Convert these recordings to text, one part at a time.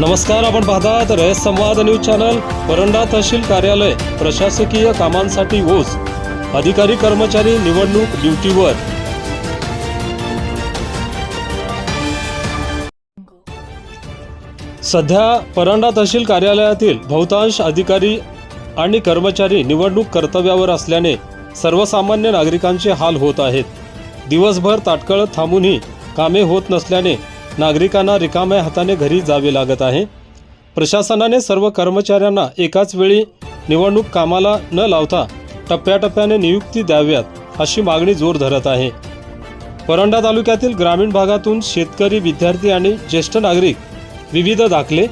नमस्कार, आपण पाहतात रयत संवाद न्यूज चॅनल। परंडा तहसील कार्यालय प्रशासकीय कामांसाठी ओस, अधिकारी कर्मचारी निवडणूक ड्युटीवर। सध्या परंडा तहसील कार्यालयातील बहुतांश अधिकारी आणि कर्मचारी निवडणूक कर्तव्यावर असल्याने सर्वसामान्य नागरिकांचे हाल होत आहेत। दिवसभर ताटकळत थांबूनही कामे होत नसल्याने नागरिकांना रिकाम्या हाताने घरी जावे लागत आहे। प्रशासनाने सर्व कर्मचाऱ्यांना एकाच वेळी निवडणूक कामाला न लावता टप्प्याटप्प्याने नियुक्ती द्याव्यात अशी मागणी जोर धरत आहे। परंडा तालुक्यातील ग्रामीण भागातून शेतकरी, विद्यार्थी आणि ज्येष्ठ नागरिक विविध दाखले,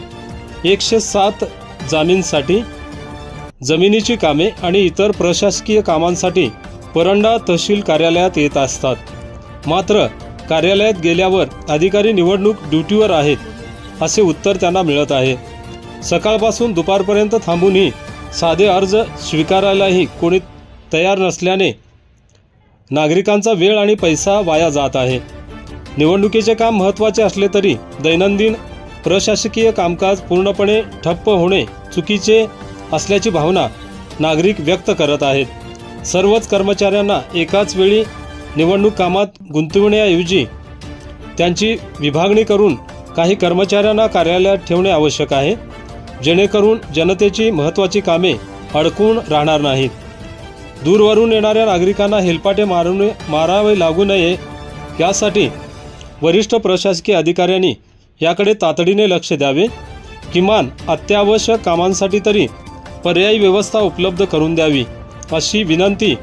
107 जामीनसाठी, जमिनीची कामे आणि इतर प्रशासकीय कामांसाठी परंडा तहसील कार्यालयात येत असतात। मात्र कार्यालयात गेल्यावर अधिकारी निवडणूक ड्युटीवर आहेत असे उत्तर त्यांना मिळत आहे। सकाळपासून दुपारपर्यंत थांबूनही साधे अर्ज स्वीकारायलाही कोणी तयार नसल्याने नागरिकांचा वेळ आणि पैसा वाया जात आहे। निवडणुकीचे काम महत्त्वाचे असले तरी दैनंदिन प्रशासकीय कामकाज पूर्णपणे ठप्प होणे चुकीचे असल्याची भावना नागरिक व्यक्त करत आहेत। सर्वच कर्मचाऱ्यांना एकाच वेळी निवडणूक कामात गुंतविण्याऐवजी त्यांची विभागणी करून काही कर्मचाऱ्यांना कार्यालयात ठेवणे आवश्यक आहे, जेणेकरून जनतेची महत्त्वाची कामे अडकून राहणार नाहीत। दूरवरून येणाऱ्या नागरिकांना हेलपाटे मारावे लागू नये यासाठी वरिष्ठ प्रशासकीय अधिकाऱ्यांनी याकडे तातडीने लक्ष द्यावे। किमान अत्यावश्यक कामांसाठी तरी पर्यायी व्यवस्था उपलब्ध करून द्यावी अशी विनंती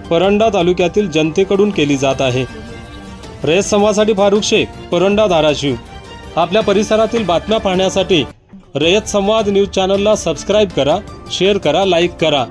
परंडा तालुक्यातील जनतेकडून केली जात आहे। रयत संवादसाठी फारुख शेख, परंडा, धाराशिव। आपल्या परिसरातील बातम्या पाहण्यासाठी रयत संवाद न्यूज चॅनलला सबस्क्राईब करा, शेअर करा, लाईक करा।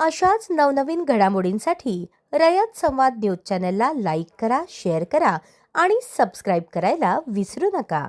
अशाच नवनवीन घडामोडींसाठी रयत संवाद न्यूज चॅनलला लाईक करा, शेअर करा आणि सबस्क्राईब करायला विसरू नका।